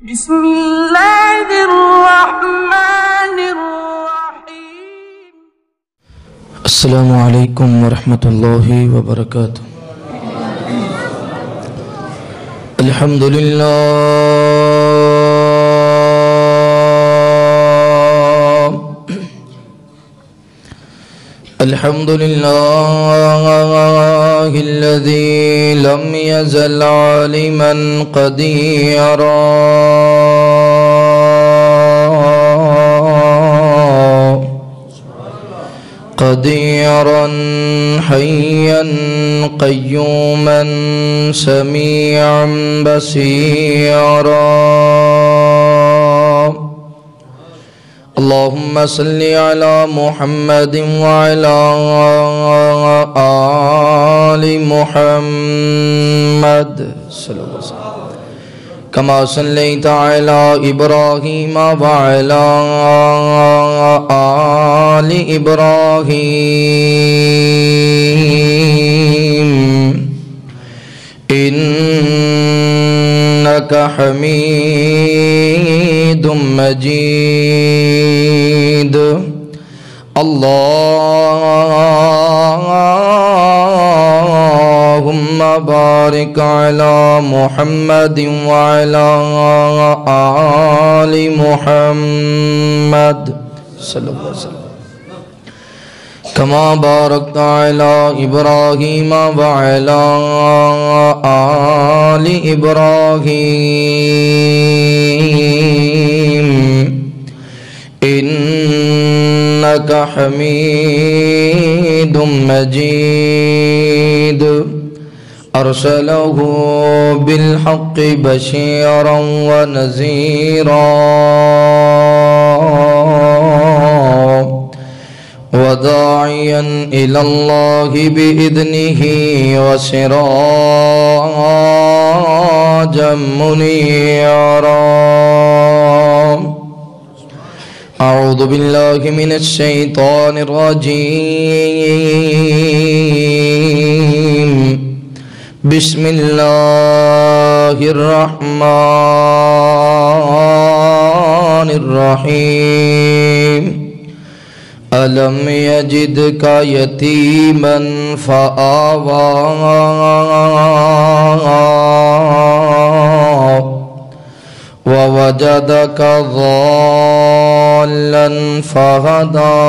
بسم اللہ الرحمن الرحیم۔ السلام علیکم ورحمۃ اللہ وبرکاتہ۔ الحمدللہ الذي لم يزل عالما قديرا حيا قيوما سميعا بصيرا اللهم صل على محمد وعلى آل محمد صلى الله عليه وسلم كما صليت على إبراهيم وعلى آل إبراهيم إنك حميد مجيد اللهم بارك على محمد وعلى آل محمد صلى الله عليه وسلم كما باركت على إبراهيم وعلى آل إبراهيم إنك حميد مجيد أرسله بالحق بشيرا ونذيرا وداعيا إلى الله بإذنه وسراجا منيرا أعوذ بالله من الشيطان الرجيم بسم الله الرحمن الرحيم ألم يجدك يتيما فآوى ووجدك ضالا فهدى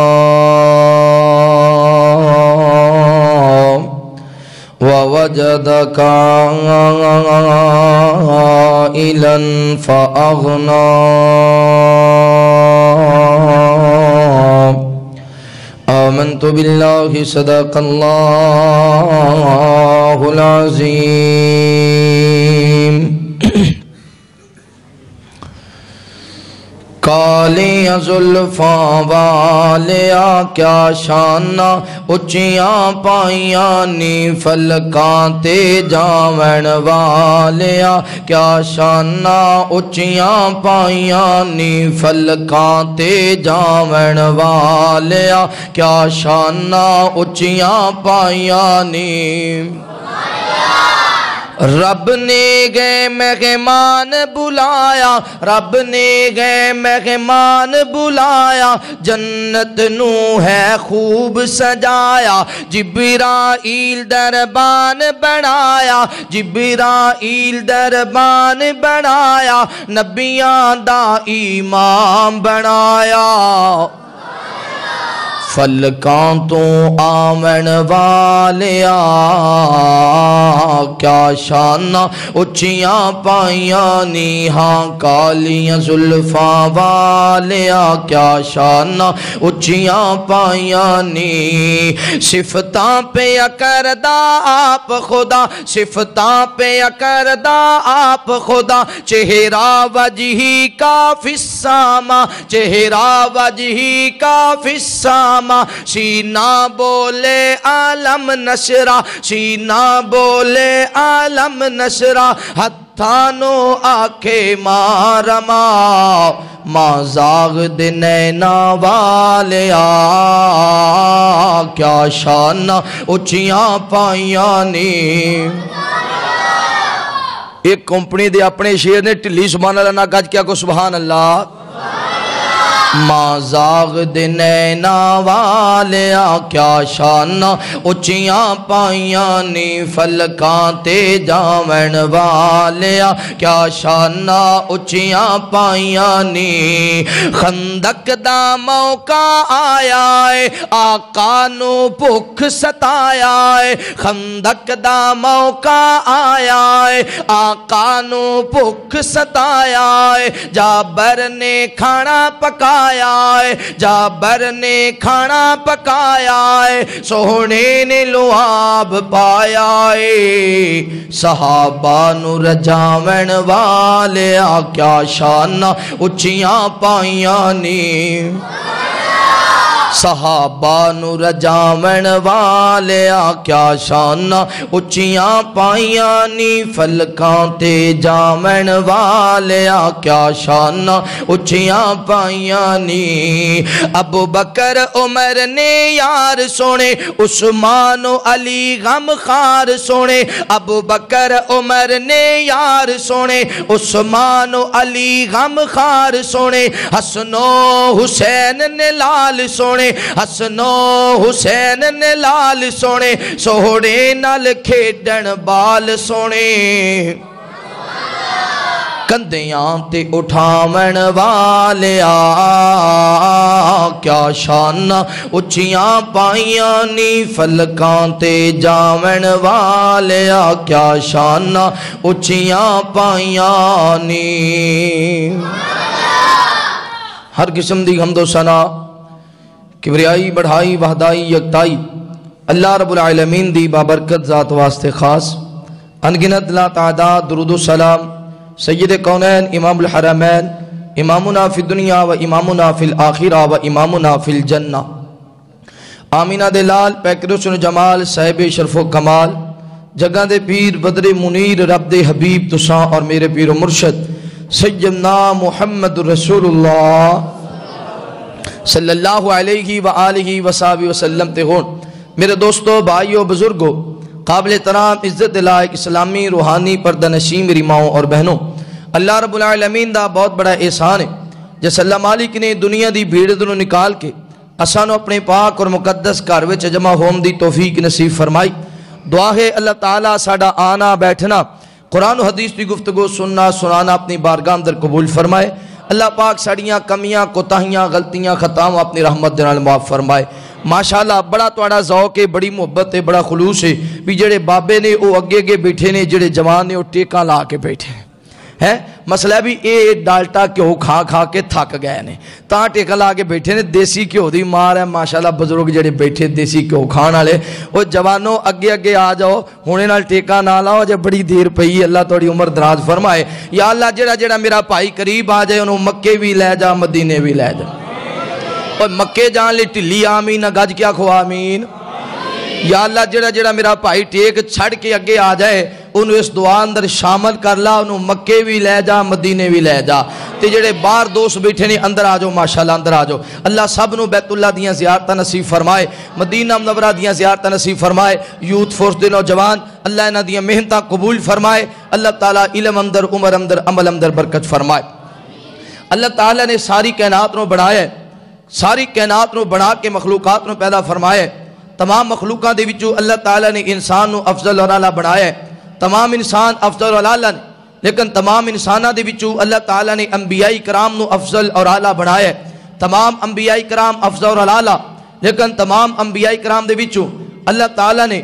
ووجدك عائلا فأغنى آمنت بالله صدق الله العظيم کالی زلفاں والیا کیا شانہ اچیاں پائیاں نی فلکاں تے جاون والیا کیا شانہ اچیاں پائیاں نی فلکاں تے جاون والیا کیا شانہ اچیاں پائیاں نی رب نے گئے مہمان بلایا رب نے گئے مہمان بلایا جنت نو ہے خوب سجایا جبرائیل دربان بنایا جبرائیل دربان بنایا نبیاں دا امام بنایا فلکاں تو آمن والیا کیا شانہ اچیاں پائیاں نی ہاں کالیاں زلفاں والیا کیا شانہ اچیاں پائیاں نی صفتاں پہ کردہ آپ خدا صفتاں پہ کردہ آپ خدا چہرہ وجہی کا فی السما چہرہ وجہی کا فی السما سینہ بولے عالم نشرہ سینہ بولے عالم نشرہ ہتھانو آکھے مارما ماں زاغ دنینا والیا کیا شانہ اچیاں پائیاں نی ایک کمپنی دے اپنے شیر نے ٹلی سبحان اللہ نہ گج کیا کو سبحان اللہ ماں زاغ دے نینا والیا کیا شان اچیاں پائیاں نی فلکاں تے جاون والیا کیا شان اچیاں پائیاں نی خندق دا موقع آیا ہے آقا نو بھوک ستایا ہے خندق دا موقع آیا ہے آقا نو بھوک ستایا ہے جابر نے کھانا پکایا ہے جابر نے کھانا پکایا ہے سوہنے نے لعاب پایا ہے صحابہ نو رجاون والیا کیا شان اچیاں پائیاں نی صحابہ نو رجاون والیا کیا شان اچیاں پائیاں نی فلکاں تے جاون والیا کیا شان اچیاں پائیاں نی ابو بکر عمر نے یار سونے عثمان و علی غم خار سونے ابو بکر عمر نے یار سونے عثمان و علی غم خار سونے حسن و حسین نے لال سونے حسن و حسین نے لال سونے سوڑے نال کھیڈن بال سونے کندیاں تے اٹھاون والیا کیا شان اچیاں پائیاں نی فلکاں تے جاون والیا کیا شان اچیاں پائیاں نی ہر قسم دی حمد و ثنا کبریائی بڑھائی وحدائی یکتائی اللہ رب العالمین دی بابرکت ذات واسطے خاص انگنت لا تعداد درود و سلام سید کونین امام الحرمین امامنا فی الدنیا و امامنا فی الآخرہ و امامنا فی الجنہ آمینہ دے لال پیکر حسن جمال صاحب شرف و کمال جگہ دے پیر بدر منیر رب دے حبیب تساں اور میرے پیر و مرشد سیدنا محمد رسول اللہ صلی اللہ علیہ وآلہ وصحبہ وسلم تے ہون میرے دوستو بھائیو بزرگو قابل ترام عزت لائق اسلامی روحانی پردہ نشین میری ماؤں اور بہنوں اللہ رب العالمین دا بہت بڑا احسان ہے جس اللہ مالک نے دنیا دی بھیڑ دنوں نکال کے اسانو اپنے پاک اور مقدس کاروے چ جمع ہوم دی توفیق نصیب فرمائی دعا ہے اللہ تعالیٰ ساڑا آنا بیٹھنا قرآن و حدیث دی گفتگو سننا سنانا اپنی بارگاہ اندر قبول فرمائے اللہ پاک ساڑیاں کمیاں کوتاہیاں غلطیاں خطاؤں اپنی رحمت دنال معاف فرمائے ماشاءاللہ بڑا توڑا ذوق ہے بڑی محبت ہے بڑا خلوص ہے بھی جڑے بابے نے وہ اگے اگے بیٹھے نے جڑے جوان نے وہ ٹیکاں لا کے بیٹھے ہیں مسئلہ بھی اے ڈالٹا کیوں کھا کھا کے تھک گئے نے تاں ٹیکاں لا کے بیٹھے نے دیسی کیوں دی مار ہے ماشاءاللہ بزرگ جڑے بیٹھے دیسی کیوں کھان والے وہ جوانوں اگے اگے آ جاؤ ہونے نال ٹیکاں نہ لاؤ جے بڑی دیر پئی اللہ تھوڑی عمر دراز فرمائے یا اللہ جڑا جڑا میرا بھائی قریب آ جائے انہوں مکے بھی لے جا مدینے بھی لے جا اور مکے جان لے ٹلی آمین گج کیا کھو آمین یا اللہ جڑا جڑا میرا بھائی ٹیک چھڑ کے اگے آ جائے انہوں اس دعا اندر شامل کر لا انہوں مکے بھی لے جا مدینے بھی لے جا تے جڑے باہر دوست بیٹھے نے اندر آ جاؤ ماشاءاللہ اندر آ جاؤ اللہ سب نو بیت اللہ دیاں زیارتہ نصیب فرمائے مدینہ منورہ دیاں زیارتہ نصیب فرمائے یوتھ فورس دے نوجوان اللہ انہاں دیاں محنتاں قبول فرمائے اللہ تعالیٰ علم اندر عمر اندر عمل اندر برکت فرمائے اللہ تعالیٰ نے ساری کائنات نو بڑھایا ہے ساری کائنات نو بڑھا کے مخلوقات نو پیدا فرمائے تمام مخلوقاں دے وچوں اللہ تعالیٰ نے انسان نو افضل اور اعلیٰ بڑھایا ہے تمام انسان افضل اور اعلیٰ نے لیکن تمام انسانہ دے وچوں اللہ تعالیٰ نے انبیاء کرام نو افضل اور اعلیٰ بڑھایا ہے تمام انبیاء کرام افضل اور اعلیٰ لیکن تمام انبیاء کرام دے وچوں اللہ تعالیٰ نے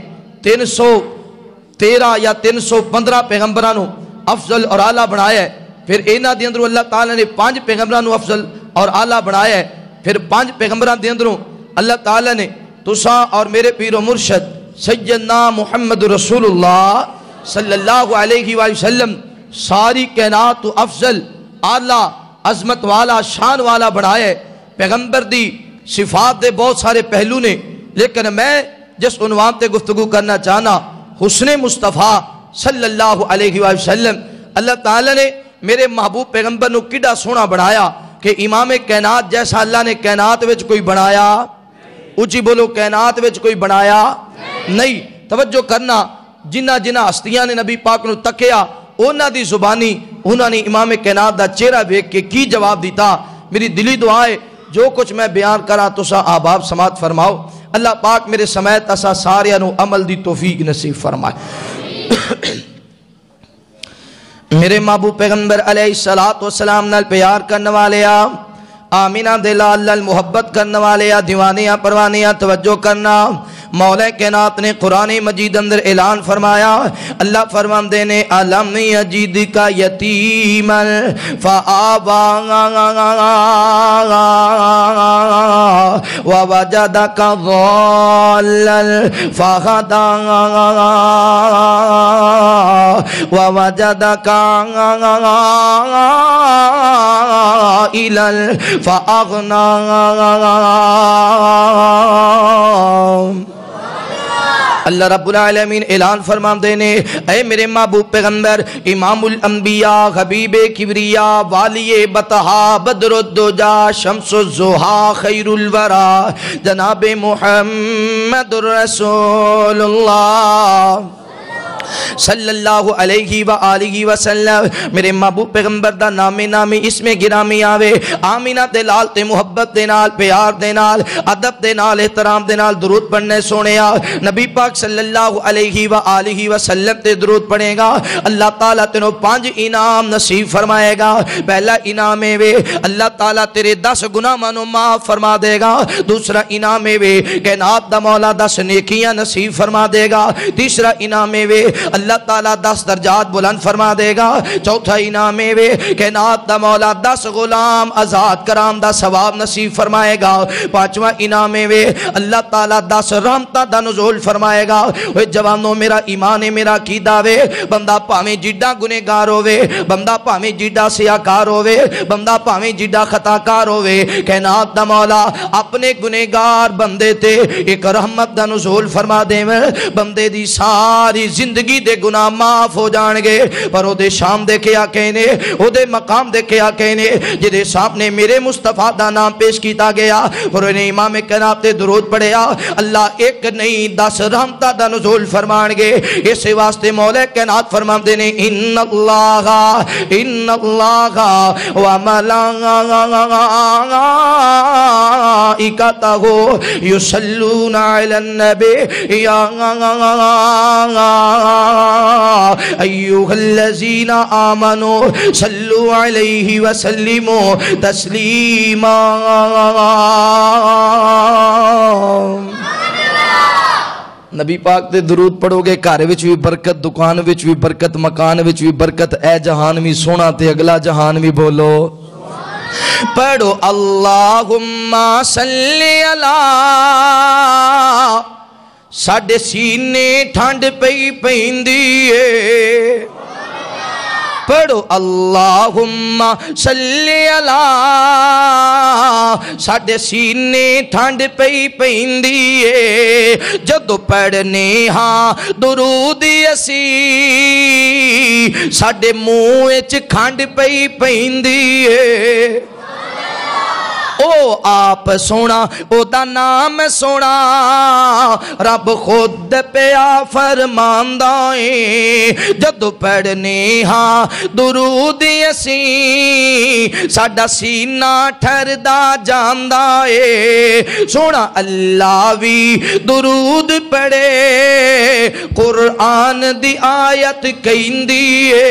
313 یا 315 پیغمبران نو افضل اور اعلیٰ بڑھایا ہے پھر اینا دے اندروں اللہ تعالیٰ نے 5 پیغمبران نو افضل اور اعلیٰ بڑھایا ہے پھر 5 پیغمبران دے اندروں اللہ تعالیٰ نے تساں اور میرے پیر و مرشد سیدنا محمد رسول اللہ صلی اللہ علیہ وآلہ وسلم ساری کائنات تو افضل اعلیٰ عظمت والا شان والا بڑھائے پیغمبر دی صفات دے بہت سارے پہلو نے لیکن میں جس عنوان تے گفتگو کرنا چاہنا حسن مصطفیٰ صلی اللہ علیہ وآلہ وسلم اللہ تعالیٰ نے میرے محبوب پیغمبر نو کڈا سونا بڑھایا کہ امام کائنات جیسا اللہ نے کائنات وچ کوئی بنایا اچھی بولو کائنات وچ کوئی بنایا نہیں توجہ کرنا جنہ جنہ ہستیاں نے نبی پاک نو تکیا انہاں دی زبانی انہاں نے امام کائنات دا چہرہ دیکھ کے کی جواب دیتا. میری دلی دعا ہے جو کچھ میں بیان کرا تسا آباب سماعت فرماؤ. اللہ پاک میرے سمیت اسا سارے نو عمل دی توفیق نصیب فرمائے. میرے محبوب پیغمبر علیہ السلام نال پیار کرنے والے آمینہ دلال لال محبت کرنے والے دیوانیاں پروانیاں توجہ کرنا. مولا کائنات نے قرآن مجید اندر اعلان فرمایا. اللہ فرماندے نے علم یجید کا یتیما فآوا ووجدک ضالا فہدی ووجدک عائلا فأغنى. اللہ رب العالمین اعلان فرماندے نے اے میرے محبوب پیغمبر امام الانبیاء حبیب کبریا والی بطحا بدر الدجا شمس الضحا خیر الورا جناب محمد الرسول اللہ صلی اللہ علیہ وآلہ وسلم. میرے محبوب پیغمبر دا نامی اسم گرامی آوے. آمینہ دے لال تے محبت دے نال پیار دے نال ادب دے نال احترام دے نال درود پڑھنے سونیا. نبی پاک صلی اللہ علیہ وآلہ وسلم تے درود پڑھے گا اللہ تعالیٰ تینوں 5 انعام نصیب فرمائے گا. پہلا انعام وے اللہ تعالیٰ تیرے 10 گناہ منو معاف فرما دے گا. دوسرا انعام وے کائنات دا مولا 10 نیکیاں نصیب فرما دے گا. تیسرا انعام وے اللہ تعالیٰ 10 درجات بلند فرما دے گا. چوتھا انعام وے کائنات دا مولا 10 غلام آزاد کرام دا ثواب نصیب فرمائے گا. پانچواں انعام وے اللہ تعالیٰ 10 رحمتاں دا نزول فرمائے گا. اے جوانوں میرا ایمان میرا عقیدہ وے بندہ پاویں جڈا گنہگار ہووے بندہ پاویں جڈا سیاکار ہووے بندہ پاویں جڈا خطاکار ہووے کائنات دا مولا اپنے گنہگار بندے تے ایک رحمت دا نزول فرما دے بندے دی ساری زندگی دے گناہ معاف ہو جان گے. پر او دے شام دے کے آکے نے او دے مقام دے کے آکے نے جدے سامنے میرے مصطفیٰ دا نام پیش کیتا گیا اور انہیں امام کائنات تے درود پڑھیا. اللہ ایک نہیں 10 رحمتہ دا نزول فرمان گے. اس واسطے مولا کائنات فرمان دینے ان اللہ وملائکتہ یصلون علی النبی یا ایوہ الذین آمنوا صلو علیہ وسلموا تسلیما. نبی پاک دے درود پڑھو گے گھر وچ بھی برکت دکان وچ بھی برکت مکان وچ بھی برکت. اے جہان بھی سونا تے اگلا جہان بھی بولو پڑھو اللہم صلی علی. ساڈے سینے ٹھنڈ پئی پیندی اے پڑھو اللہم صلی علی. ساڈے سینے ٹھنڈ پئی پیندی اے جدو پڑھنے ہاں درود اسی ساڈے منہ وچ کھنڈ پئی پیندی اے. او آپ سونا او دا نام سونا رب خود پیا فرماندائیں جدو پڑھنے ہاں درود اسی ساڈا سینہ ٹھردا جاندائے. سونا اللہ بھی درود پڑھے قرآن دی آیت کہندی اے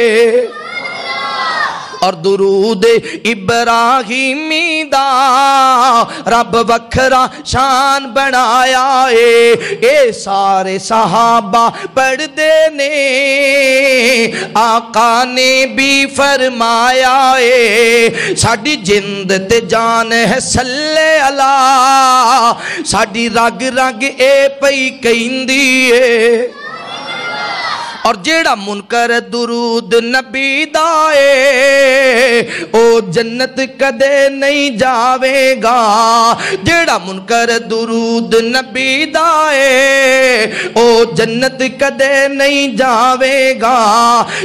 اور درود ابراہیمی دا رب وکھرا شان بنایا اے. اے سارے صحابہ پڑھ دینے آقا نے بھی فرمایا اے ساڑی جند تے جان ہے صلی اللہ ساڑی رگ رگ اے پئی کہندی اے. اور جیڑا منکر درود نبی دائے او جنت کدے نہیں جاوے گا جیڑا منکر درود نبی دائے او جنت کدے نہیں جاوے گا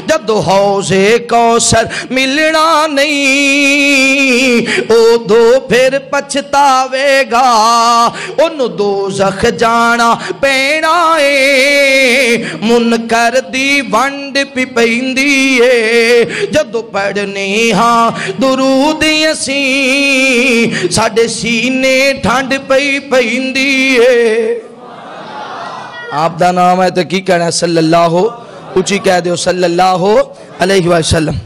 جدو حوض کوثر ملنا نہیں او دو پھر پچھتاوے گا انہوں دوزخ جانا پینا ہے منکر دی ونڈ پی پیندی ہے جدو پڑھنے ہاں درود یسین ساڑھے سینے ٹھنڈ پئی پیندی ہے آپ دا نام ہے تو کی کہنا ہے صلی اللہ اچھی کہہ دیو صلی اللہ علیہ وسلم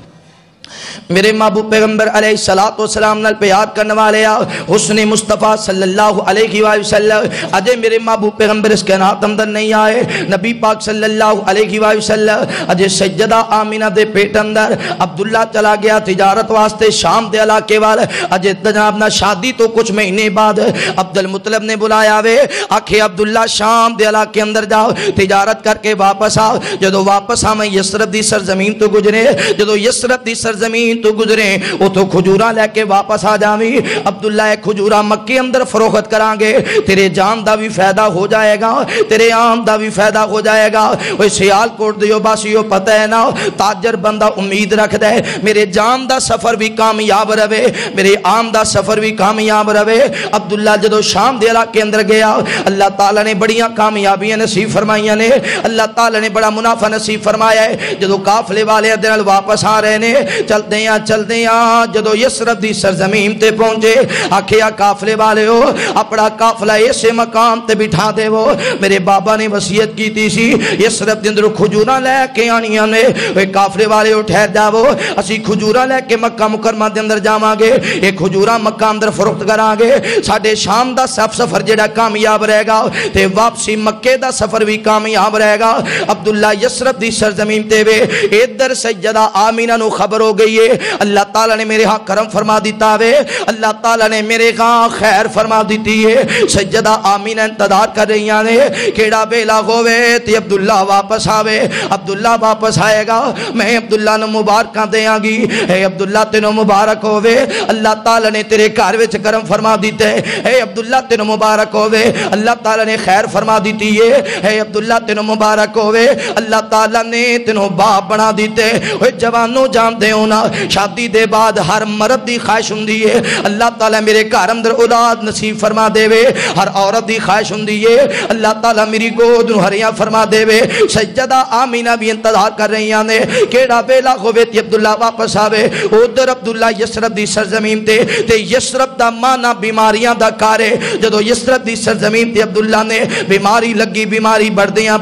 میرے محبوب پیغمبر علیہ السلام نال پیار کرنے والے حسن مصطفیٰ صلی اللہ علیہ وسلم اجے میرے محبوب پیغمبر اس کائنات اندر نہیں آئے نبی پاک صلی اللہ علیہ وسلم اجے سیدہ آمینہ دے پیٹ اندر عبداللہ چلا گیا تجارت واسطے شام دے علاقے والے اجے جناب نہ شادی تو کچھ مہینے بعد عبد المطلب نے بلایا وے آکھے عبداللہ شام دے علاقے اندر جاؤ تجارت کر کے واپس آؤ جدو واپس آ میں یسرب دی سرزمین تو گزرے جدو یسرب دی سرزمین تو گزرے وہ تو کھجورہ لے کے واپس آ جاویں عبداللہ ایک کھجورہ مکے اندر فروخت کران گے تیرے جان دا بھی فائدہ ہو جائے گا تیرے آم دا بھی فائدہ ہو جائے گا وہ سیال کوٹ دیو باسیو پتہ ہے نا تاجر بندہ امید رکھ دے میرے جان دا سفر بھی کامیاب رہے میرے آم دا سفر بھی کامیاب رہے عبداللہ جدو شام دے علاقے اندر گیا اللہ تعالیٰ نے بڑیاں کامیابیاں نصیب فرمائیاں نے اللہ تعالیٰ نے بڑا منافع نصیب فرمایا ہے جدو قافلے والے دن واپس آ رہے نے چل دیاں جدو یسرب دی سرزمین تے پہنچے آکھیا قافلے والے ہو اپنا قافلہ ایسے مقام تے بٹھا دے وہ میرے بابا نے وصیت کی تھی سی یسرب دن در کھجورہ لے کے آنیاں نے وہ قافلے والے ہو ٹھہر جاؤ اسی کھجورہ لے کے مکہ مکرمہ دے اندر جاواں گے ایک کھجورہ مکہ اندر فروخت کراں گے ساڑھے شام دا سفر جڑا کامیاب رہے گا تے واپسی مکے دا سفر بھی کامیاب رہے گا عبداللہ یسرب دی سرزمین تے وے ادھر سیدہ آمینہ نو خبر ہو گئی ہے اللہ تعالیٰ نے میرے ہاں کرم فرما دیتا ہے اللہ تعالیٰ نے میرے ہاں خیر فرما دیتی ہے سیدہ آمینہ انتظار کر رہی ہیں کیڑا بیلا ہوئے تی عبداللہ واپس آوے عبداللہ واپس آئے گا میں عبداللہ نے مبارکہ دیاں گی اے عبداللہ تینوں مبارک ہوئے اللہ تعالیٰ نے تیرے کار وچ کرم فرما دیتے اے عبداللہ تینوں مبارک ہوئے اللہ تعالیٰ نے خیر فرما دیتی ہے اے عبداللہ تینوں مبارک ہوئے اللہ تعالیٰ نے تینوں باپ بنا دیتے اے جوانوں جان دے ہونا شادی دے بعد ہر مرد دی خواہش ہوندی ہے اللہ تعالیٰ میرے گھر اندر اولاد نصیب فرما دے وے ہر عورت دی خواہش ہوندی ہے اللہ تعالیٰ میری گود نو ہریاں فرما دے وے سیدہ آمینہ بھی انتظار کر رہی ہیں کیڑا بیلا ہوئے تی عبداللہ واپس آوے ادھر عبداللہ یسرب دی سرزمین تے یسرب دا مانا بیماریاں دا کارے جدو یسرب دی سرزمین تے عبداللہ نے بیماری لگی بیماری بڑھ دیاں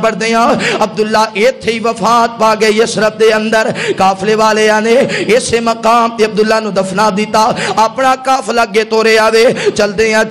عبداللہ ایتھے ہی وفات پا گئے یسرب دے اندر قافلے والے آنے اسے مقام تے عبداللہ نو دفنا دیتا اپنا قافلہ گے تورے آوے چل دیاں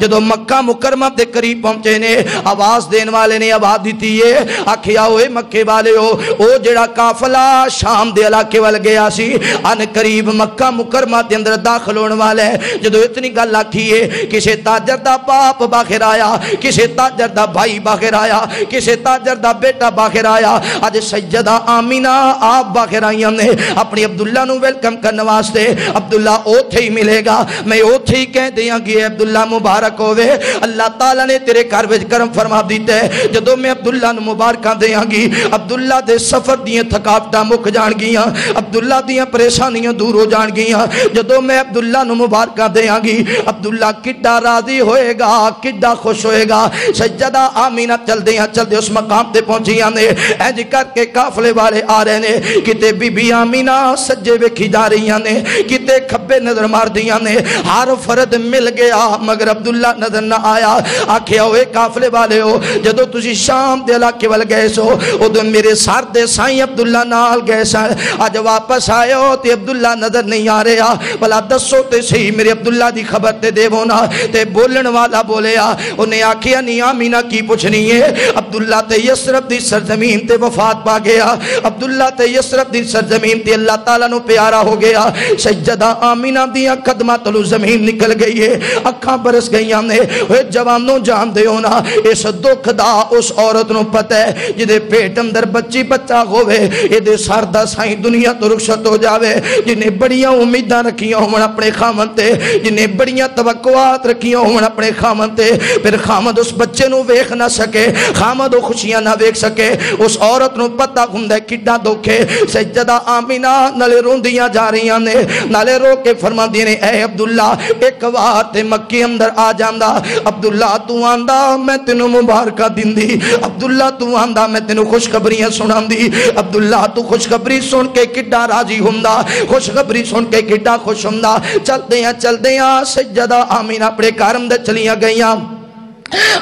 جدو مکہ مکرمہ دے قریب پہنچے نے آواز دین والے نے آواز دیتی ہے آکھیا ہوئے مکے والے ہو او جڑا قافلہ شام دے علاقے وال گیا سی ان قریب مکہ مکرمہ دے اندر داخل ہونے والے جدو اتنی گل آکھی ہے کسے تاجر دا باپ باخر آیا کسے تاجر دا بھائی باخر آیا کسے تاجر دا بیٹا باخر آیا آج سیدہ آمینہ آپ باخر آئیاں نے اپنی عبداللہ نو ویلکم کرنے واسطے عبداللہ اوتھے ہی ملے گا میں اوتھے ہی کہہ دیاں گی عبداللہ مبارک ہوئے اللہ تعالیٰ نے تیرے کار وچ کرم فرما دیتے جدو میں عبداللہ نو مبارکاں دیاں گی عبداللہ دے سفر دیاں تھکاوٹاں مک جان گیاں عبداللہ دیاں پریشانیاں دور ہو جان گیاں جدو میں عبداللہ نو مبارکاں دیاں گی عبداللہ کڈا راضی ہوئے گا کڈا خوش ہوئے گا سیدہ آمینہ چل دے اس مقام تے پہنچیاں نے اینج کر کے قافلے والے آ رہے نے کتے بی بی آمینہ سجے ویکھی جا رہی نے کتے کھبے نظر مار دیاں نے ہر فرد مل گیا مگر عبداللہ نظر نہ آیا آکھیا ہوئے قافلے والے ہو جدو تسی شام دے علاقے وال گئے سو ادو میرے سار دے سائیں عبداللہ نال گئے سا آج واپس آئے ہو تے عبداللہ نظر نہیں آ رہا بلا دسو تے صحیح میرے عبداللہ دی خبر تے دے وونا تے بولن والا بولیا انہیں آکھیا نہیں آمینہ کی پوچھنی ہے عبداللہ تے یسرب دی سرزمین تے وفات پا گیا عبداللہ تے یسرب دی سرزمین تے اللہ تعالیٰ نو پیارا ہو گیا. سیدہ آمینہ دیاں قدماں تلو زمین نکل گئی ہے, اکھاں برس گئیاں نے. اے جوانوں جان دے ہونا اس دکھ دا اس عورت نو پتہ ہے جدے پیٹ اندر بچی بچہ ہوئے اے دے سر دا سائیں دنیا تو رخصت ہو جاوے. جنہیں بڑیاں امیداں رکھیاں ہون اپنے خامن تے, جنہیں بڑیاں توقعات رکھیاں ہون اپنے خامن تے, پھر خامد اس بچے نو ویکھ نہ سکے, خامد وہ خوشیاں نہ ویکھ سکے. اس عورت نو پتہ ہوندا کڈا دکھ ہے. سیدہ آمینہ نالے روندیاں جا رہیاں نے, نالے رو کے فرماندی نے اے عبداللہ ایک وار تے مکی اندر آ جاندا. عبداللہ تو آندا میں تینوں مبارکہ دیندی, عبداللہ تو آندا میں تینوں خوشخبریاں سناندی. عبداللہ تو خوشخبری سن کے کڈا راضی ہوندا, خوشخبری سن کے کڈا خوش ہوندا. چل دیاں سیدہ آمینہ اپنے گھر اندر چلیاں گئیاں.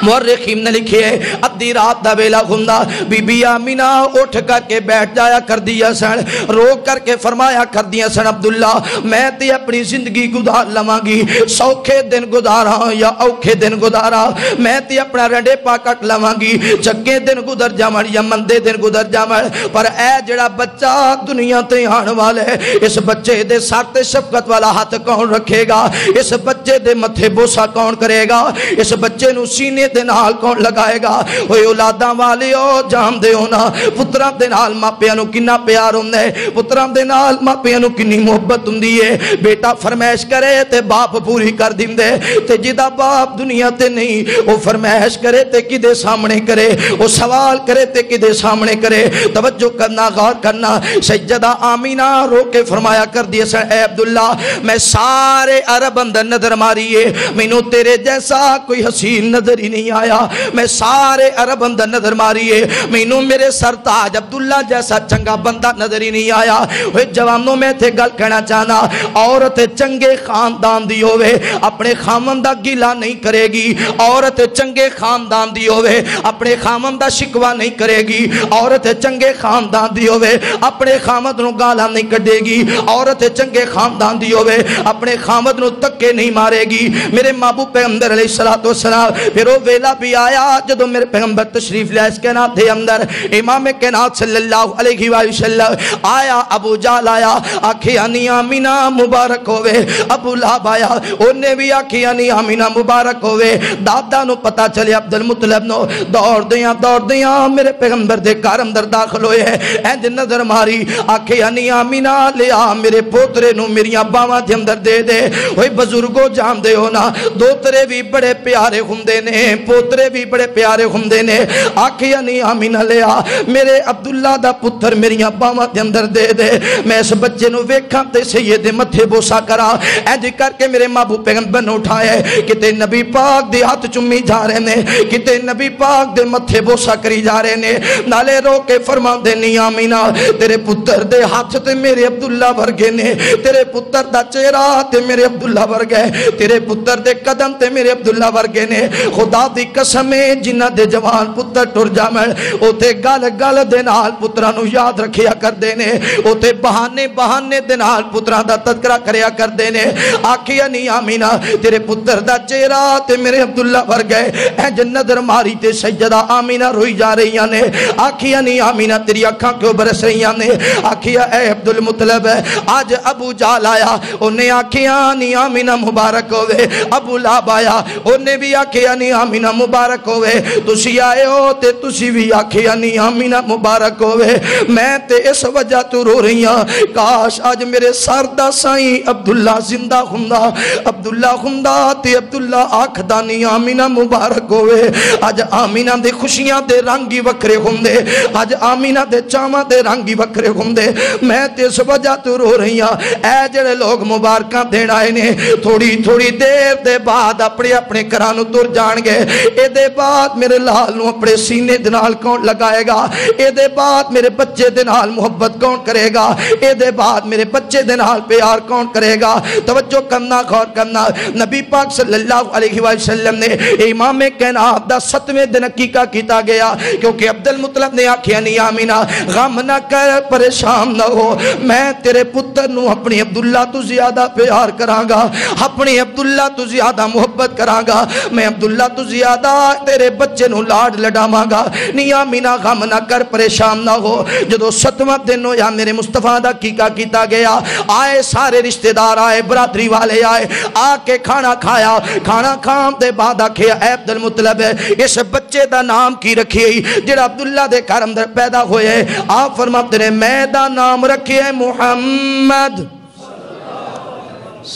مورخین نے لکھے ادھی رات دا ویلا ہوندا, بی بی آمینہ اٹھ کر کے بیٹھ جایا کر دیا سن, رو کر کے فرمایا کر دیا سن عبداللہ میں تے اپنی زندگی گزار لواں گی, سوکھے دن گزارا یا اوکھے دن گزارا, میں تے اپنا رنڈے پا کٹ لواں گی, چنگے دن گزر جاون یا مندے دن گزر جاون, پر اے جڑا بچہ دنیا تے آن والا ہے اس بچے دے سر تے شفقت والا ہاتھ کون رکھے گا, اس بچے دے متھے بوسا کون کرے گا, اس بچے نو سینے دے نال کون لگائے گا. اوے اولاداں والیو جان دے ہونا پتراں دے نال ماپیاں نو کنا پیار ہوندا ہے, پتراں دے نال ماپیاں نو کنی محبت ہوندی ہے. بیٹا فرمائش کرے تے باپ پوری کر دیندے, تے جدا باپ دنیا تے نہیں او فرمائش کرے تے کدے سامنے کرے, او سوال کرے تے کدے سامنے کرے. توجہ کرنا, غور کرنا. سیدہ آمینہ رو کے فرمایا کر دیا سن اے عبداللہ میں سارے عرب اندر نظر ماریے مینوں تیرے جیسا کوئی حسین نظر ہی نہیں آیا, میں سارے عرب اندر نظر ماریے مینوں میرے سرتاج عبداللہ جیسا چنگا بندہ نظر ہی نہیں آیا. اوے جوانوں میں تھے گل کہنا چاہنا, عورت چنگے خاندان دی ہوئے اپنے خامن دا گیلا نہیں کرے گی, عورت چنگے خاندان دی ہوئے اپنے خامن دا شکوہ نہیں کرے گی, عورت چنگے خاندان دی ہوئے اپنے خامد نو گالا نہیں کڈے گی, عورت چنگے خاندان دی ہوئے اپنے خامد نو تکے نہیں مارے گی. میرے محبوب پیغمبر علیہ السلام پھر وہ ویلا بھی آیا جدو میرے پیغمبر تشریف لیا اس کائنات دے اندر, امام کائنات صلی اللہ علیہ وآلہ وسلم آیا, ابو جہل آیا آکھے انی آمینہ مبارک ہوئے, ابو لہب آیا انہیں بھی آکھے انی آمینہ مبارک ہوئے. دادا نو پتا چلے عبدالمطلب نو دوڑ دیاں میرے پیغمبر دے گھر اندر داخل ہوئے ہیں, اینج نظر ماری آکھے انی آمینہ لیا میرے پوترے نو میریاں باواں دے اندر دے دے. اوے بزرگو جان دے ہونا دوترے بھی بڑے پیارے ہوندے نے, پوترے بھی بڑے پیارے ہوندے نے. آکھیا نہیں آمینہ لیا میرے عبداللہ دا پتر میریاں باواں دے اندر دے دے, میں اس بچے نو ویکھاں تے سید متھے بوسا کرا. اینج کر کے میرے محبوب پیغمبر نے اٹھایا, کتے نبی پاک دے ہاتھ چمی جا رہے نے, کتے نبی پاک دے متھے بوسا کری جا رہے نے. نالے رو کے فرماندے نہیں آمینہ تیرے پتر دے ہاتھ تے میرے عبداللہ ورگے نے, تیرے پتر دا چہرہ تے میرے عبداللہ ورگے, تیرے پتر دے قدم تے میرے عبداللہ ورگے نے. خدا دی قسمیں جنہ دے جوان پتر ٹر جامن اوتے گل گل دے نال پتراں نو یاد رکھیا کر دے نے, اوتے بہانے دے نال پتراں دا تذکرہ کریا کر دے نے. آکھیا نہیں آمینہ تیرے پتر دا چہرہ تے میرے عبداللہ ورگے, اینج نظر ماری تے سیدہ آمینہ روئی جا رہیاں نے. آکھیا نہیں آمینہ تیری اکھاں کیوں برس رہیاں نے. آکھیا اے عبدالمطلب آج ابو جہل آیا انہیں آکھیا نہیں آمینہ مبارک ہوئے, ابو لہب آیا انہیں بھی آکھیا نہیں آمینہ مبارک ہوئے, تسی آئے ہو تے تسی بھی آکھیا نہیں آمینہ مبارک ہوئے. میں تے اس وجہ تو رو رہی ہاں, کاش آج میرے سر دا سائیں عبداللہ زندہ ہوندا, عبداللہ ہوندا تے عبداللہ آکھدا نہیں آمینہ مبارک ہوئے. آج آمینہ دے خوشیاں دے رنگ ہی وکھرے ہوندے, آج آمینہ دے چاواں دے رنگ ہی وکھرے ہوندے. میں تے اس وجہ تو رو رہی ہاں, اے جڑے لوگ مبارکاں دین آئے نے تھوڑی دیر دے بعد اپنے گھرانوں تر جان گے. اے دے بعد میرے لال نو اپنے سینے دے نال کون لگائے گا, اے دے بعد میرے بچے دے نال محبت کون کرے گا, اے دے بعد میرے بچے دے نال پیار کون کرے گا. توجہ کرنا, غور کرنا. نبی پاک صلی اللہ علیہ وسلم نے امام کائنات دا 7ویں دن عقیقہ کیتا گیا, کیونکہ عبدالمطلب نے آکھیا نہیں آمینہ غم نہ کر پریشان نہ ہو, میں تیرے پتر نو اپنی عبداللہ تو زیادہ پیار کراں گا, اپنی عبداللہ تو زیادہ محبت کراں گا. میں عبداللہ عبداللہ تو زیادہ تیرے بچے نو لاڈ لڈاواں گا، نہیں آمینہ غم نہ کر پریشان نہ ہو۔ جدو 7واں دن ہویا میرے مصطفیٰ دا عقیقہ کیتا گیا، آئے سارے رشتہ دار آئے، برادری والے آئے، آ کے کھانا کھایا، کھانا کھان دے بعد آکھیا اے عبد المطلب اس بچے دا نام کی رکھی جڑا عبداللہ دے گھر اندر پیدا ہوئے؟ آپ فرماتے نے میں دا نام رکھے محمد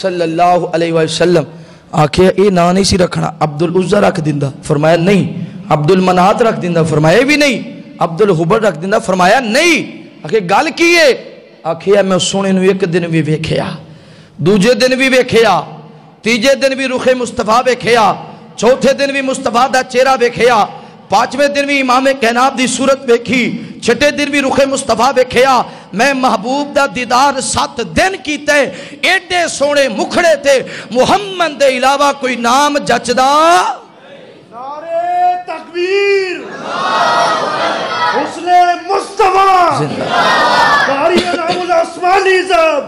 صلی اللہ علیہ وسلم۔ آکھیا اے نا نہیں سی رکھنا، عبد العزہ رکھ دیندہ، فرمایا نہیں۔ عبد المنات رکھ دیندہ، فرمایا بھی نہیں۔ عبد الحبر رکھ دیندہ، فرمایا نہیں۔ آکھیا گل کیے؟ آکھیا میں سونے نو ایک دن بھی ویکھیا، دوجے دن بھی ویکھیا، تیجے دن بھی رخ مصطفیٰ ویکھیا، چوتھے دن بھی مصطفیٰ دا چہرہ ویکھیا، پانچویں دن بھی امام کائنات دی صورت ویکھی، چھٹے دن بھی رخ مصطفیٰ ویکھیا۔ میں محبوب دا دیدار 7 دن کیتے، ایڈے سونے مکھڑے تھے، محمد دے علاوہ کوئی نام جچدا۔ نعرے تکبیر، حسن مصطفیٰ، باری انعام الاسمانی زب۔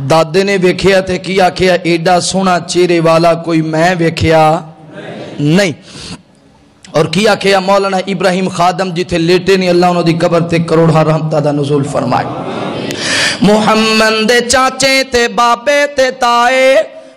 دادے نے ویکھیا تے کی آکھیا ایڈا سونا چہرے والا کوئی میں ویکھیا نہیں۔ اور کیا کیا مولانا ابراہیم خادم جی تھے لیٹے نہیں، اللہ انہوں دی قبر تے کروڑا رحمتہ دا نزول فرمائے۔ محمد دے چاچے تے بابے تے تائے،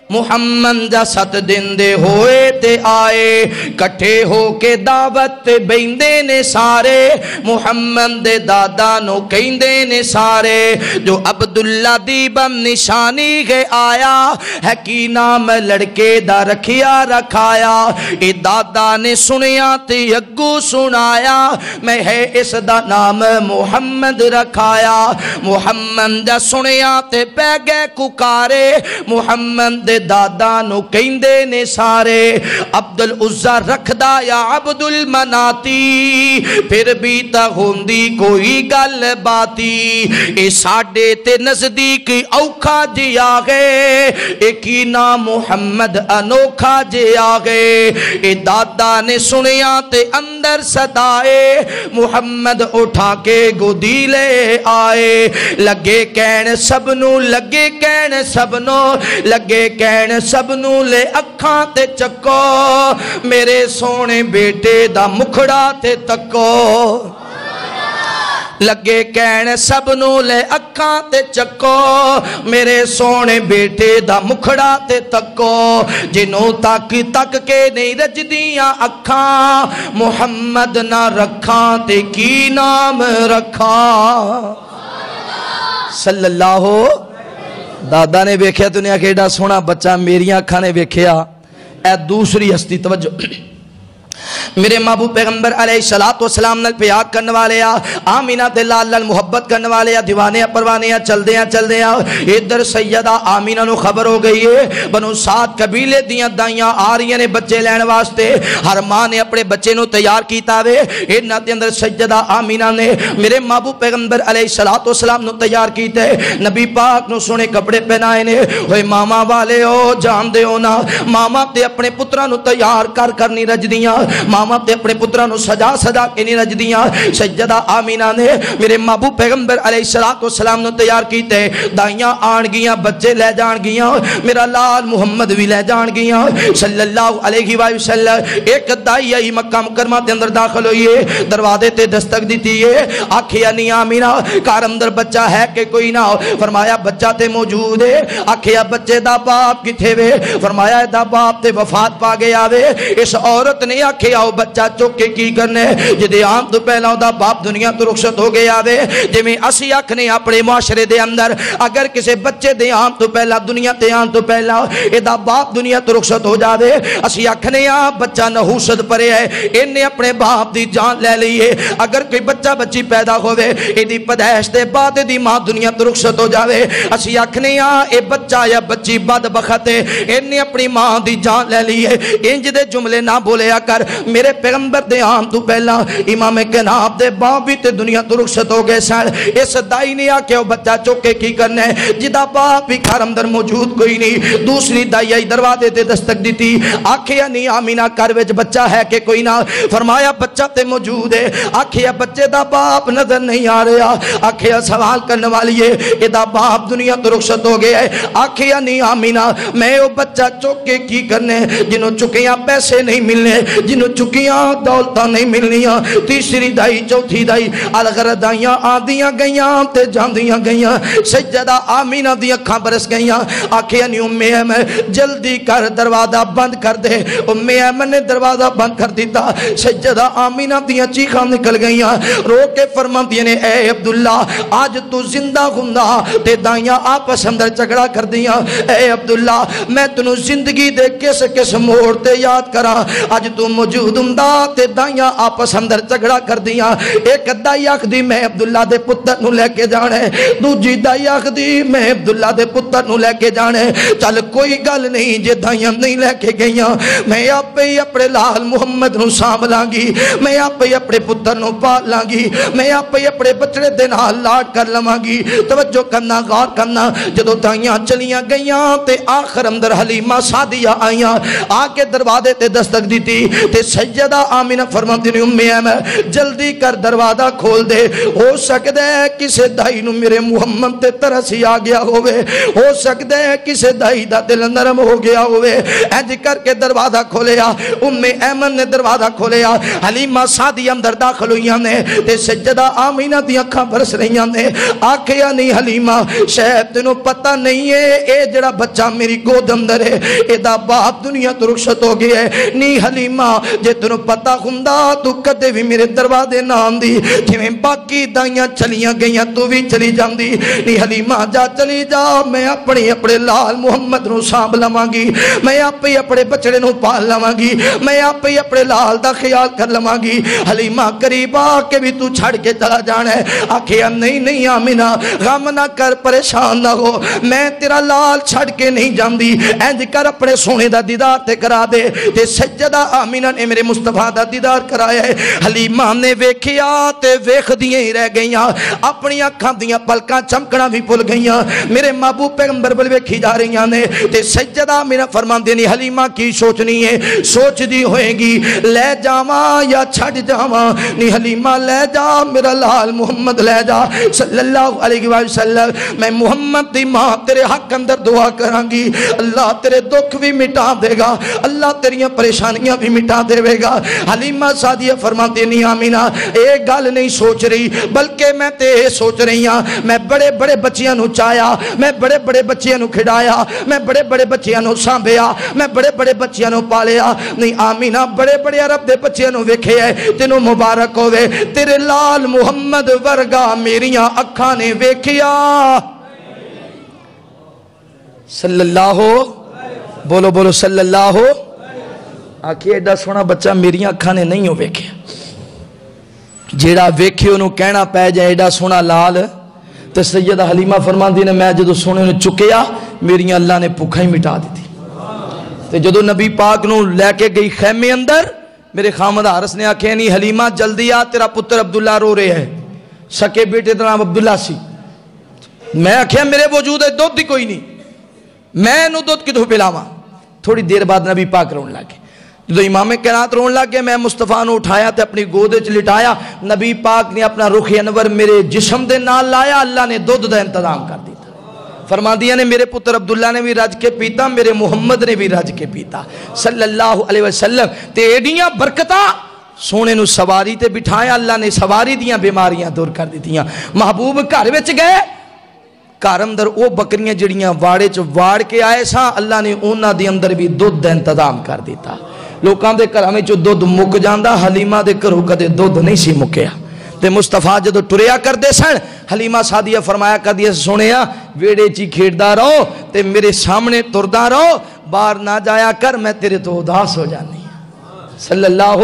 محمد جا 7 دن دے ہوئے تے آئے، کٹھے ہو کے دعوت تے بیندے نے سارے، محمد دے دادا نو کہندے نے سارے، جو عبداللہ دی بم نشانی گے آیا، ہے کی نام لڑکے دا رکھیا رکھایا، اے دادا نے سنیا تے اگو سنایا، میں ہے اس دا نام محمد رکھایا۔ محمد جا سنیا تے پہ گئے ککارے، محمد دے دادا نو کہندے نے سارے، عبد العزہ رکھدا یا عبد المناتی، پھر بھی تا ہوندی کوئی گل باتی، اے ساڑے تے نزدیک اوکھا جی آگے، ایک ہی نام محمد انوکھا جی آگے، اے دادا نے سنیا تے اندر صدائے، محمد اٹھا کے گودی لے آئے، لگے کہن سبنو، لگے کہن سبنو، لگے کہن سبنو لے اکھاں تے چکو، میرے سونے بیٹے دا مکھڑا تے تکو، لگے کہن سبنو لے اکھاں تے چکو، میرے سونے بیٹے دا مکھڑا تے تکو، جنوں تک تک کے نہیں رجدیاں اکھاں، محمد نہ رکھاں تے کی نام رکھاں صلی اللہ۔ دادا نے ویکھیا دنیا کے ایڈا سونا بچہ، میری آنکھاں نے ویکھیا۔ اے دوسری ہستی توجہ، میرے محبوب پیغمبر علیہ السلام نال پیار کرنے والے آمینہ دے لال لال محبت کرنے والے دیوانے پروانے چل دیا ادھر سیدہ آمینہ نو خبر ہو گئی ہے بنو سعد قبیلے دیاں دائیاں آ رہی نے بچے لین واسطے، ہر ماں نے اپنے بچے نو تیار کیتا وے، انہاں دے اندر سیدہ آمینہ نے میرے محبوب پیغمبر علیہ السلام نو تیار کیتے، نبی پاک نو سونے کپڑے پہنائے نے، ہوئے ماما والے ہو جان دے ہو نا، ماما تے اپنے پترہ نو تیار کر نہیں رج دیاں، ماما تے اپنے پترہ نو سجا کے نہیں رج دیاں، سیدہ آمینہ نے میرے محبوب پیغمبر علیہ السلام نو تیار کیتے، دائیاں آن گیاں بچے لے جان گیاں، میرا لال محمد بھی لے جان گیاں صلی اللہ علیہ وسلم۔ ایک دائی آئی مکہ مکرمہ دے اندر داخل ہوئی ہے، دروازے تے دستک دیتی ہے، آکھیا نہیں آمینہ کار اندر بچہ ہے کہ کوئی نہ، فرمایا بچہ تے موجود ہے، آکھیا بچے دا باپ کتھے وے، فرمایا دا باپ تے وفات پا گیا وے۔ اس عورت نے آکھیا او بچہ چک کے کی کرنے، جدے آن تو پہلا دا باپ دنیا تو رخصت ہو گیا وے، جی میں اسی اکھنے اپنے معاشرے دے اندر اگر کسے بچے دے آن تو پہلا دنیا تے آن تو پہلا اے دا باپ دنیا تو رخصت ہو جاوے، اسی اکھنے بچہ نحوست پرے ہے، انہیں اپنے باپ دی جان لے لیے، اگر کوئی بچہ بچی پیدا ہوئے ایدی پدیش دے بعد دی ماں دنیا تو رخصت ہو جاوے، اسی اکھنے اے بچہ یا بچی بدبخت ہے، انہیں اپنی ماں دی جان لے لیے، انج دے جملے نہ بولیا کر، میرے پیغمبر دے آن تو پہلا امام کائنات دے باپ بھی تے دنیا تو رخصت ہو گئے سن اس دائی نے آکے وہ بچہ چوکے کی کرنا ہے جدا باپ بھی گھر اندر موجود کوئی نہیں دوسری دائی آئی دروازے تے دستک دیتی آکھیا نہیں آمینہ گھر وچ بچہ ہے کہ کوئی نہ فرمایا بچہ تے موجود ہے آکھیا بچے دا باپ نظر نہیں آ رہا آکھیا سوال کرنے والی ہے ادا باپ دنیا تو رخصت ہو گیا ہے آکھیا نہیں آمینہ میں وہ بچہ چوکے کی کرنے جنہوں چکیاں پیسے نہیں ملنے جنہوں چکیاں دولتاں نہیں ملنیاں تیسری دائی چوتھی دائی الغرہ دائیاں آدیاں گئیاں تے جاندیاں گئیاں سجدہ آمینہ دی اکھاں برس گئیاں آکھیا نہیں ام ایمن جلدی کر دروازہ بند کر دے ام ایمن نے دروازہ بند کر دیتا سجدہ آمینہ دیاں چیخاں نکل گئیاں رو کے فرمان دیے نے اے عبداللہ آج تو زندہ گندہ تے دائیاں آپس اندر چگڑا کر دیا اے عبداللہ میں تنو زندگی دے کس کس موڑتے یاد کرا آج تو موجود ہوندا تے دائیاں آپس اندر چگڑا کر دیا ایک دائی آکھ دی میں عبداللہ دے پتر نو لے کے جانے دوجی دائی آکھ دی میں عبداللہ دے پتر نو لے کے جانے چل کوئی گل نہیں جے دائیاں نہیں لے کے گئیاں میں آپ ہی اپنے لال محمد نو ساملاں گی میں آپ ہی اپنے پتر نو پال لاں گی میں آپ ہی اپنے بچڑے دے نال لاڈ کر لواں گی توجہ کرنا غور کرنا جدو دائیاں چلیاں گئیاں تے آخر اندر حلیمہ سعدیہ آئیاں آکے دروازے تے دستک دیتی تے سیدہ آمینہ فرماتی نے امی ایمن جلدی کر دروازہ کھول دے ہو سکتا ہے کسے دائی نو میرے محمد تے ترسی آ گیا ہوئے ہو سکتا ہے کسے دائی دا دل نرم ہو گیا ہوئے اینج کر کے دروازہ کھولیا امی ایمن نے دروازہ کھولیا حلیمہ سعدیہ اندر داخل ہوئیاں نے تے سجدہ آمینہ دی اکھاں برس رہیاں نے آکھیا نہیں حلیمہ شاید تنوں پتہ نہیں ہے اے جڑا بچہ میری گود اندر ہے اے دا باپ دنیا تو رخصت ہو گیا ہے نہیں حلیمہ جے تنوں پتہ ہوندا تو کدے بھی میرے دروازے نہ آندی جویں باقی دائیاں چلیاں گئیاں تو بھی چلی جاندی نہیں حلیمہ جا چلی جا میں اپنے لال محمد نو سانبھ لواں گی میں آپ ہی اپنے بچڑے نو پال لواں گی میں آپ ہی اپنے لال دا خیال کر لواں گی حلیمہ قریب آ کے بھی تو چھڑ کے چلا جانا ہے آکھیا نہیں آمینہ غم نہ کر پریشان نہ ہو میں تیرا لال چھڑ کے نہیں جاندی اینج کر اپنے سونے دا دیدار تے کرا دے تے سجدہ آمینہ نے میرے مصطفیٰ دا دیدار کرایا ہے حلیمہ نے ویکھیا تے ویکھ دیاں ہی رہ گئیاں اپنی اکھاں دیاں پلکاں چمکنا بھی بھول گئیاں میرے محبوب پیغمبر بل ویکھی جا رہیاں نے تے سجدہ آمینہ فرمان دینی حلیمہ کی سوچنی ہے سوچ دی ہوئے گی لے جاواں یا چھڑ جاواں نہیں حلیمہ لے جا میرا لال محمد لے جا صلی اللہ علیہ وسلم میں محمد دی ماں تیرے حق اندر دعا کران گی اللہ تیرے دکھ بھی مٹا دے گا اللہ تیریاں پریشانیاں بھی مٹا دے گا حلیمہ سعدیہ فرماتی نہیں آمینہ ایک گل نہیں سوچ رہی بلکہ میں تے سوچ رہی ہاں میں بڑے بڑے بچیاں نو چایا میں بڑے بڑے بچیاں نو کھڑایا میں بڑے بڑے بچیاں نو سانبیا میں بڑے بڑے بچیاں نو پالیا نہیں آمینہ بڑے بڑے عرب دے بچیاں نو ویکھے ہے تینوں مبارک ہوئے تیرے لال محمد ورگا میریاں اکھاں نے ویکھیا صلی اللہ بولو صلی اللہ آکھے ایڈا سونا بچہ میریاں اکھاں نے نہیں ہو ویکھے جیڑا ویکھے انہوں کہنا پہ جائے ایڈا سونا لال تو سیدہ حلیمہ فرمان دی نے میں جدو سونے نے چکیا میریاں اللہ نے پکھا ہی مٹا دی تھی تو جدو نبی پاک نو لے کے گئی خیمے اندر میرے خامد حارس نے آکھے نہیں حلیمہ جلدی آ تیرا پتر عبداللہ رو رہے ہیں سکے بیٹے دا نام عبداللہ سی میں آکھیا میرے وجود ہے دودھ دی کوئی نہیں میں نو دودھ کی دھو پلاواں تھوڑی دیر بعد نبی پاک رون لگے جدو امام کائنات رون لگے میں مصطفیٰ نو اٹھایا تے اپنی گودے چ لٹایا نبی پاک نے اپنا رخ انور میرے جسم دے نال لایا اللہ نے دودھ دا انتظام کر دیتا فرما دیا نے میرے پتر عبداللہ نے بھی رج کے پیتا میرے محمد نے بھی رج کے پیتا صلی اللہ علیہ وسلم تے ایڈیاں برکتاں سونے نو سواری تے بٹھایا اللہ نے سواری دیاں بیماریاں دور کر دیتیاں محبوب گھر وچ گئے گھر اندر او بکریاں جڑیاں واڑے چ واڑ کے آئے سا اللہ نے انہاں دے اندر بھی دودھ دا انتظام کر دیتا لوکاں دے گھراں وچ دودھ مک جاندا حلیمہ دے گھروں کدے دودھ نہیں سی مکیا تے مصطفیٰ جدو ٹریا کر دے سن حلیمہ سعدیہ فرمایا کر دیا سنیا ویڑے چی کھیڑدا رہو تے میرے سامنے تردا رہو باہر نہ جایا کر میں تیرے تو اداس ہو جانی صلی اللہ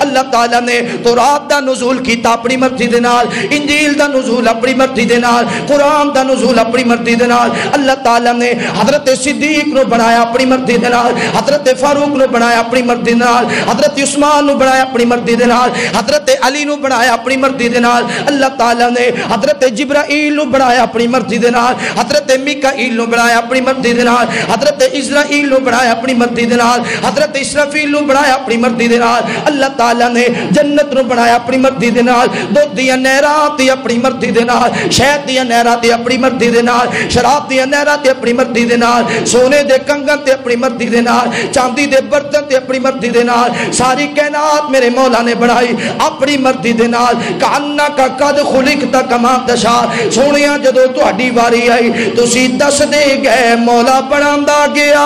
اللہ تعالیٰ نے تورات دا نزول کیتا اپنی مرضی دے نال انجیل دا نزول اپنی مرضی دے نال قرآن دا نزول اپنی مرضی دے نال اللہ تعالیٰ نے حضرت صدیق نو بنایا اپنی مرضی دے نال حضرت فاروق نو بنایا اپنی مرضی دے نال حضرت عثمان نو بنایا اپنی مرضی دے نال حضرت علی نو بنایا اپنی مرضی دے نال اللہ تعالیٰ نے حضرت جبرائیل نو بنایا اپنی مرضی دے نال حضرت میکائیل نو بنایا اپنی مرضی دے نال حضرت اسرائیل نو بنایا اپنی مرضی دے نال حضرت اسرافیل نو بنایا اپنی مرضی دے نال اللہ تعالیٰ نے جنت نو بنایا اپنی مرضی دے نال دودھ دیاں نہراں تے اپنی مرضی دے نال شہد دیاں نہراں تے اپنی مرضی دے نال شراب دیاں نہراں تے اپنی مرضی دے نال سونے دے کنگن تے اپنی مرضی دے نال چاندی دے برتن تے اپنی مرضی دے نال ساری کائنات میرے مولا نے بنائی اپنی مرضی دے نال کانک قد خلقت کما تشاء سونیا جدوں تہاڈی واری آئی تسی دس دے گئے مولا بناوندا گیا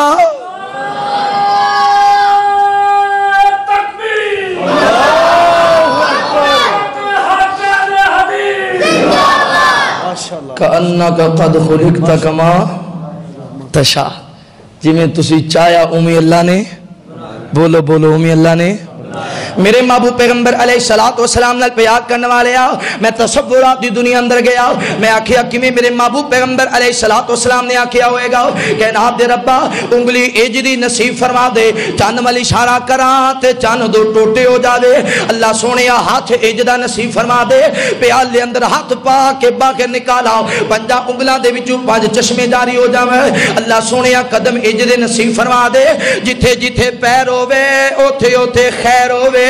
کانک قد خلقت کما تشاء جی میں تسی چاہیا امی اللہ نے بولو بولو امی اللہ نے میرے محبوب پیغمبر علیہ السلام نال پیار کرنے والے آؤ میں تصورات دی دنیا اندر گیا میں آکھیا کہ میرے محبوب پیغمبر علیہ السلام نے آکھیا ہوئے گا کہ ناب دے ربا انگلی اجدی نصیب فرما دے چند والی اشارہ کران تے چند دو ٹوٹے ہو جا دے اللہ سونیا ہاتھ اجدہ نصیب فرما دے پیالے اندر ہاتھ پا کے باہر نکالا پنجا انگلاں دے وچوں 5 چشمے جاری ہو جاویں اللہ سونیا قدم اجدے نصیب فرما دے جتھے جتھے پیر ہووے اوتھے اوتھے خیر ہووے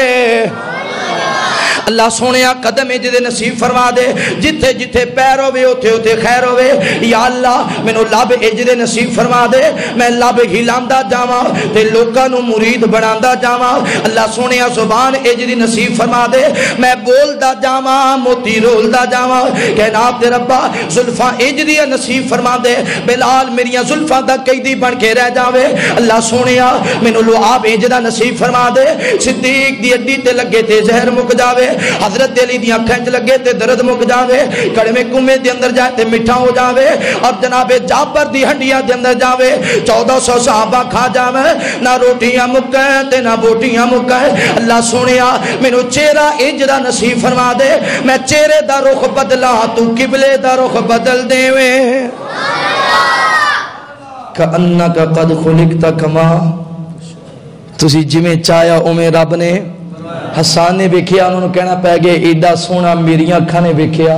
اللہ سونیا قدم اجدے نصیب فرما دے جتھے جتھے پیر ہووے اوتھے اوتھے خیر ہووے یا اللہ مینوں لب اجدے نصیب فرما دے میں لب ہلاندا جاواں تے لوکاں نوں مرید بناندا جاواں اللہ سونیا زبان اجدی نصیب فرما دے میں بولدا جاواں موتی رولدا جاواں کائنات دے ربا زلفاں اجدی نصیب فرما دے بلال میریاں زلفاں دا قیدی بن کے رہ جاوے اللہ سونیا مینوں لعاب اجدا نصیب فرما دے صدیق دی اڈی تے لگے تے زہر مک جاوے حضرت علی دی اکھاں وچ لگے تے درد مک جاوے کڑوے کمے دے اندر جائے تے میٹھا ہو جاوے اور جناب جابر دی ہنڈیاں دے اندر جاوے 1400 صحابہ کھا جاوے نہ روٹیاں مکیں تے نہ بوٹیاں مکیں اللہ سونیا مینوں چہرہ اجدا نصیب فرما دے میں چہرے دا رخ بدلا تو قبلے دا رخ بدل دیویں کأنک قد خلقت کما تسی جویں چاہیا اوویں رب نے حسان نے ویکھیا انہوں نے کہنا پے گئے ایڈا سونا میری اکھاں نے ویکھیا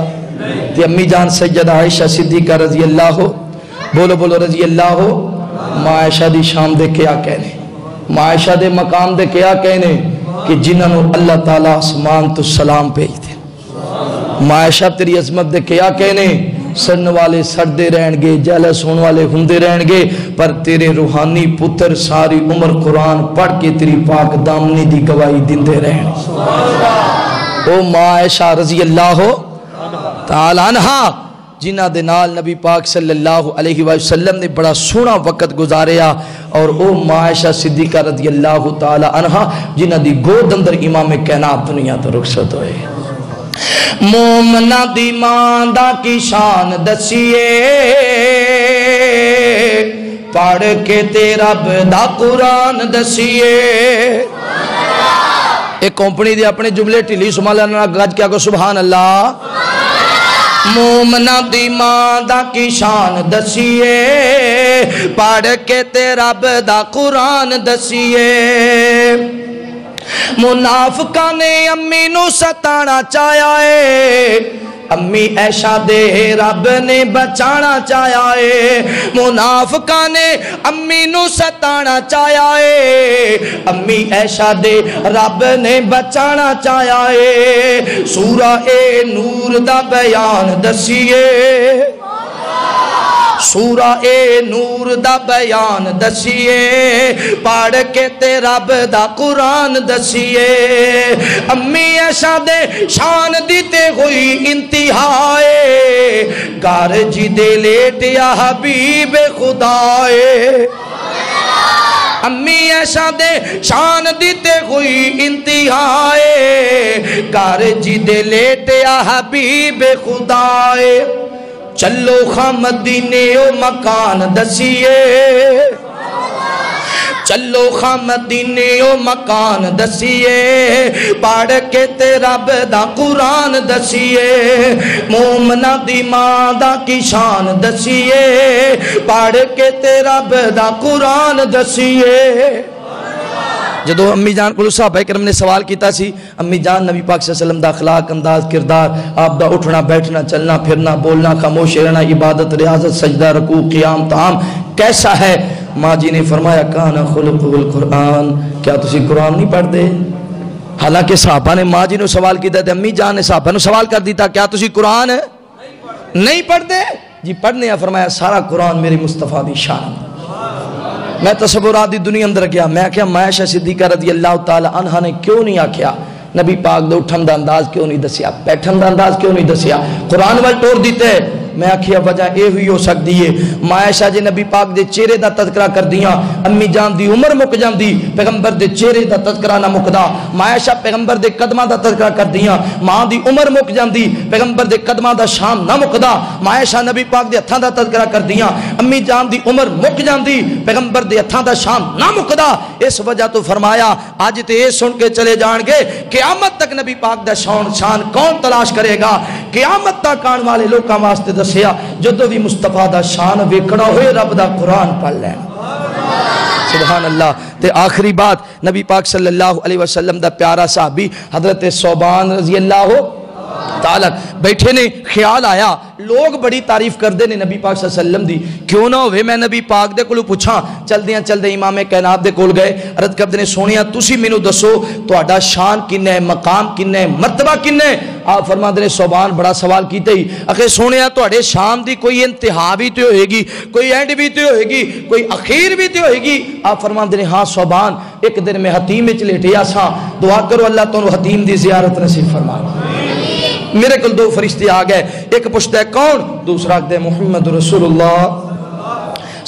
تے امی جان سیدہ عائشہ صدیقہ رضی اللہ بولو بولو رضی اللہ ماں عائشہ دی شان دے کیا کہنے ماں عائشہ دے مقام دے کیا کہنے کہ جنہوں اللہ تعالیٰ آسمان تو سلام بھیج دے ماں عائشہ تیری عظمت دے کیا کہنے سڑن والے سڑدے رہن گے جیلس ہونے والے ہندے رہن گے پر تیرے روحانی پتر ساری عمر قرآن پڑھ کے تیری پاک دامنی دی گواہی دیندے رہن او ماں عائشہ رضی اللہ تعالیٰ عنہ جنہ دے نال نبی پاک صلی اللہ علیہ وسلم نے بڑا سونا وقت گزاریا اور او ماں عائشہ صدیقہ رضی اللہ تعالیٰ عنہ جنہ دی گود اندر امام کائنات دنیا تو رخصت ہوئے مومنہ دی ماندہ کی شان دسیے پڑھ کے تیرا بدا قرآن دسیے ایک کمپنی دی اپنے جملے ٹھلی سمالانا گاج کیا کو سبحان اللہ مومنہ دی ماندہ کی شان دسیے پڑھ کے تیرا بدا قرآن دسیے منافقہ نے امی نو ستانا چاہیا ہے امی عائشہ دے رب نے بچانا چاہیا ہے منافقہ نے امی نو ستانا چاہیا ہے امی عائشہ دے رب نے بچانا چاہیا ہے سورہ نور دا بیان دسیے سورہ نور دا بیان دسیے پڑھ کے تے رب دا قرآن دسیے امی عائشہ دے شان دیتے ہوئی انتہائے گار جی دے لیٹیا حبیب خدائے امی عائشہ دے شان دیتے ہوئی انتہائے گار جی دے لیٹیا حبیب خدائے چلو خام مدینے او مکان دسیے چلو خاں مدینے او مکان دسیے پڑھ کے تے رب دا قرآن دسیے مومنہ دی ماں دا کی شان دسیے پڑھ کے تے رب دا قرآن دسیے جدو امی جان کو صحابہ کرام نے سوال کیتا سی امی جان نبی پاک صلی اللہ علیہ وسلم دا اخلاق انداز کردار آپ دا اٹھنا بیٹھنا چلنا پھرنا بولنا خاموش رہنا عبادت ریاضت سجدہ رکوع قیام طعام کیسا ہے ماں جی نے فرمایا کان خلق القرآن کیا تسی قرآن نہیں پڑھ دے حالانکہ صحابہ نے ماں جی نے سوال کیتا تھے امی جان نے صحابہ نے سوال کر دیتا کیا تسی قرآن نہیں پڑھ دے جی پڑھنے ہیں فرمایا سارا قرآن میری مصطفیٰ دی شان میں تصورات دی دنیا اندر گیا میں کیا عائشہ صدیقہ رضی اللہ تعالی عنہ نے کیوں نہیں آکھیا نبی پاک دے اٹھن دا انداز کیوں نہیں دسیا بیٹھن دا انداز کیوں نہیں دسیا قرآن وال ٹور دیتے میں آکھیا وجہ اے ہوئی ہو سکتی ہے عائشہ جی نبی پاک دے چہرے دا تذکرہ کر دیاں امی جان دی عمر مک جاندی پیغمبر دے چہرے دا تذکرہ نہ مکدا عائشہ پیغمبر دے قدماں دا تذکرہ کر دیاں ماں دی عمر مک جاندی پیغمبر دے قدماں دا شان نہ مکدا عائشہ نبی پاک دے ہتھاں دا تذکرہ کر دیاں امی جان دی عمر مک جاندی پیغمبر دے ہتھاں دا شان نہ مکدا اس وجہ تو فرمایا اج تے اے سن کے چلے جان گے قیامت تک نبی پاک دا شان کون تلاش کرے گا قیامت تک آن والے لوکاں واسطے دسیا جدو بھی مصطفیٰ دا شان ویکھنا ہوئے رب دا قرآن پڑھ لیں سبحان اللہ تے آخری بات نبی پاک صلی اللہ علیہ وسلم دا پیارا صحابی حضرت ثوبان رضی اللہ تعالیٰ بیٹھے نے خیال آیا لوگ بڑی تعریف کر دے نے نبی پاک صلی اللہ علیہ وسلم دی کیوں نہ ہوئے میں نبی پاک دے کولو پوچھاں چل دے امام کائنات دے کول گئے عرض کردے نے سونیا تسی مینوں دسو تہاڈا شان کنے مقام کنے مرتبہ کنے آپ فرما دے ثوبان بڑا سوال کیتے ہی اکھے سونیا تہاڈے شان دی کوئی انتہا بھی تے ہوئے گی کوئی اینڈ بھی تے ہوئے گی کوئی اخیر بھی تے ہوئے گی آپ فرما دے ہاں ثوبان ایک دن میں حتیم وچ لیٹیا سا دعا کرو اللہ تانوں حتیم دی زیارت نصیب فرمائے میرے کل دو فرشتے آ گئے ایک پوچھتا ہے کون دوسرا آگے محمد رسول اللہ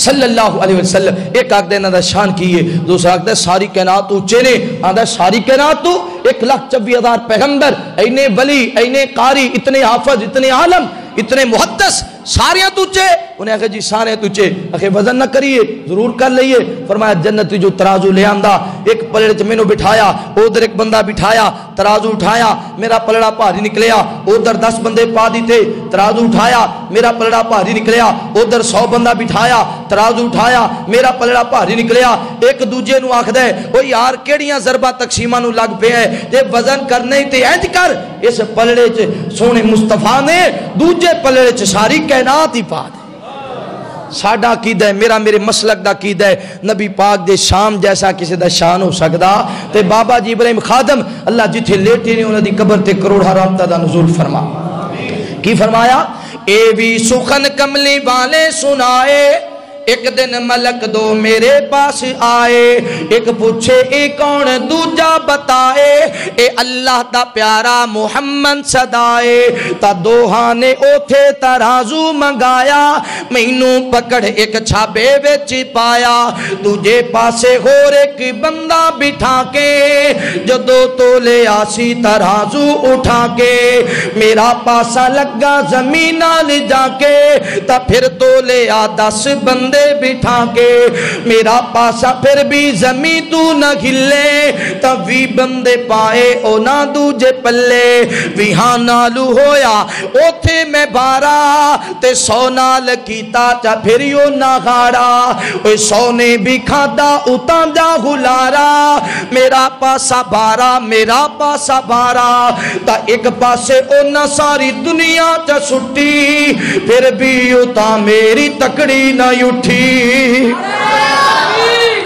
صلی اللہ علیہ وسلم ایک آگے نہ دا شان کیے دوسرا آگے ساری کائنات اونچے نے آدھا ساری کائنات تو 1,24,000 پیغمبر اینے ولی اینے قاری اتنے حافظ اتنے عالم اتنے محدث ساریاں تجھے انہیں کہا جی سارے تجھے اکھے وزن نہ کریے ضرور کر لئیے فرمایا جنت جو ترازو لے آندہ ایک پلڑے چ میں بٹھایا ادھر ایک بندہ بٹھایا ترازو اٹھایا میرا پلڑا پہاری نکلیا ادھر 10 بندے پا دی تھے ترازو اٹھایا میرا پلڑا پہاری نکلیا ادھر 100 بندہ بٹھایا ترازو اٹھایا میرا پلڑا پہاری نکلیا ایک دوجے نو آکھ دے او یار کیڑیاں ضربہ تقسیمہ نو لگ پہ ہے تے وزن کرنے تے اینج کر اس پلڑے چ سونے مصطفیٰ نے دوجے پلڑے چ ساری کائنات ہی پا دے ساڑھا عقیدہ ہے میرے مسلک دا عقیدہ ہے نبی پاک دے شام جیسا کسی دا شان ہو سکدا تے بابا جی ابراہیم خادم اللہ جتھے لیٹے نے انہوں دی قبر تے کروڑا رابطہ دا نزول فرما کی فرمایا اے بھی سخن کملی والے سنائے ایک دن ملک دو میرے پاس آئے ایک پوچھے اے کون دوجا بتائے اے اللہ دا پیارا محمد صدائے تا دوہانے اوتھے ترازو منگایا مینوں پکڑ ایک چھابے وچ پایا تجھے پاسے ہور ایک بندہ بٹھا کے جدو تو لے آسی ترازو اٹھا کے میرا پاسا لگا زمینہ لے جا کے تا پھر تو لے آ 10 بندے بٹھا کے میرا پاسا پھر بھی زمین تو نہ گھلے تبھی بندے پائے او نہ دوجے پلے ویہاں نالو ہویا اوتھے میں بارا تے 100 نال کیتا چا پھریو نہ غارا اوے 100 نے بھی کھادا اتاں جا گلارا میرا پاسا بارا تا ایک پاسے او نہ ساری دنیا چا سٹی پھر بھی اتاں میری تکڑی نہ اٹھی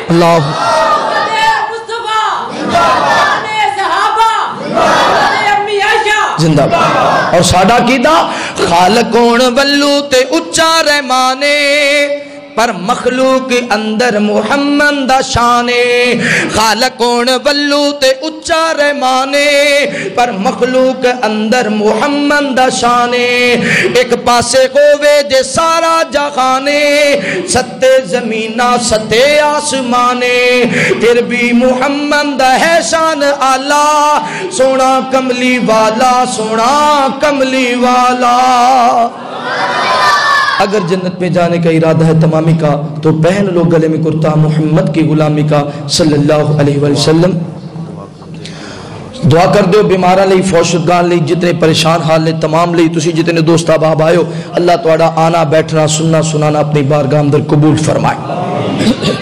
اللہ زندہ اور ساڑھا کیتا خالقون ولو تے اچھا رحمانے پر مخلوق اندر محمد دا شانے خالقون ولو تے اچھا رحمانے پر مخلوق اندر محمد دا شانے ایک پاسے ہووے جے سارا جہانے ستے زمینہ ستے آسمانے پھر بھی محمد دا ہے شان اللہ سونا کملی والا اگر جنت میں جانے کا ارادہ ہے تمامی کا تو پہن لو گلے میں کرتا محمد کی غلامی کا صلی اللہ علیہ وسلم. دعا کر دیو بیمارہ لئی، فوشدگان لئی، جتنے پریشان حال لئی، تمام لئی. تسی جتنے دوست احباب آئے ہو اللہ تواڈا آنا بیٹھنا سننا سنانا اپنی بارگاہ اندر قبول فرمائے.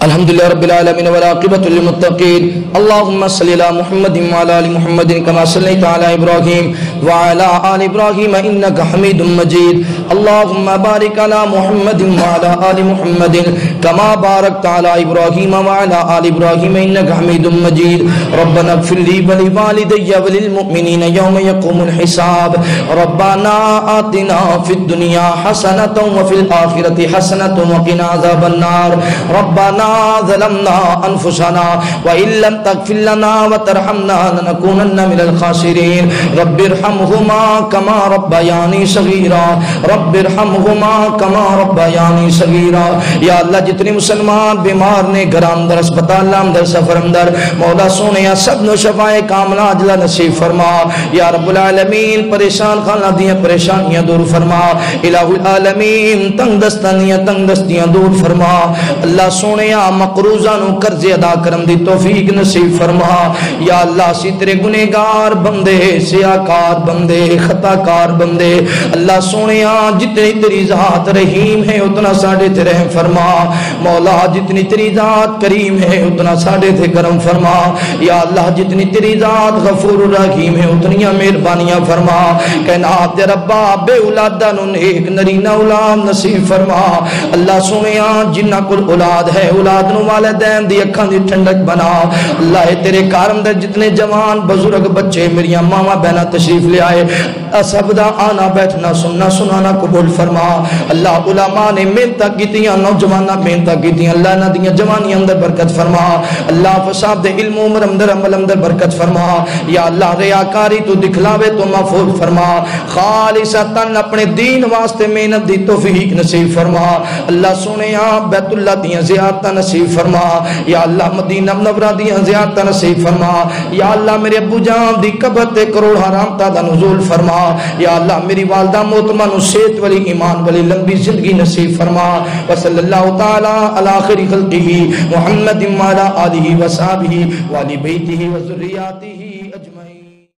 الحمدللہ رب العالمین والعاقبۃ للمتقین. اللهم صل علی محمد وعلى ال محمد كما صليت على ابراہیم وعلى ال ابراہیم انك حمید مجید. اللهم بارک علی محمد وعلى ال محمد كما باركت على ابراہیم وعلى ال ابراہیم انك حمید مجید. ربنا اغفر لي ولوالدي وللمؤمنین یوم یقوم الحساب. ربنا آتنا فی الدنیا حسنۃ وفی الآخرۃ حسنۃ وقنا عذاب النار. ربنا ظلمنا انفسنا وان لم تغفر لنا وترحمنا لنكونن من الخاسرين. رب ارحمهما كما ربياني صغيرا. رب ارحمهما كما ربياني صغيرا. یا اللہ جتنے مسلمان بیمار نے گھر اندر اسپتال اندر سفر اندر مولا سونے سب نو شفائے کاملہ عاجلہ نصیب فرما. یا رب العالمین پریشان خانہ دیاں پریشانیاں دور فرما. الہ العالمین تنگ دستیاں دور فرما. اللہ سونے مقروضہ نو قرض ادا کرم دی توفیق نصیب فرما. یا اللہ اسی تیرے گنہگار بندے سیاکار بندے خطاکار بندے اللہ سونیا جتنی تیری ذات رحیم ہے اتنا ساڑھے تے رحم فرما. مولا جتنی تیری ذات کریم ہے اتنا ساڑھے تے کرم فرما. یا اللہ جتنی تیری ذات غفور رحیم ہے اتنیاں مہربانیاں فرما. کہنا دے ربا بے اولادہ نو نیک نرینہ اولاد نصیب فرما. اللہ سونیا جنہ کل اولاد ہے اولاد نو والدین دی اکھاں دی ٹھنڈک بنا. اللہ تیرے کارم دے جتنے جوان بزرگ بچے میریاں ماما بہنا تشریف لے آئے سب دا آنا بیٹھنا سننا سنانا قبول فرما. اللہ علماء نے محنتاں کیتیاں نوجواناں محنتاں کیتیاں اللہ انہاں دیاں جوانی اندر برکت فرما. اللہ فساد دے علم عمر اندر عمل اندر برکت فرما. یا اللہ ریاکاری تو دکھلاوے تو محفوظ فرما. خالصتاً اپنے دین واسطے محنت دی توفیق نصیب فرما. اللہ سونیا بیت اللہ دیاں زیارتاں نصیب فرما. یا اللہ مدینہ منورہ دیاں زیارتاں نصیب فرما. یا اللہ میرے ابو جان دی قبر تے کروڑ حرام تا دا نزول فرما. یا اللہ میری والدہ محترمہ نو صحت والی ایمان والی لمبی زندگی نصیب فرما. وصلی اللہ تعالی علی خیر خلقہ محمد وعلی آلہ وصحبہ وعلی بیتہ وذریاتہ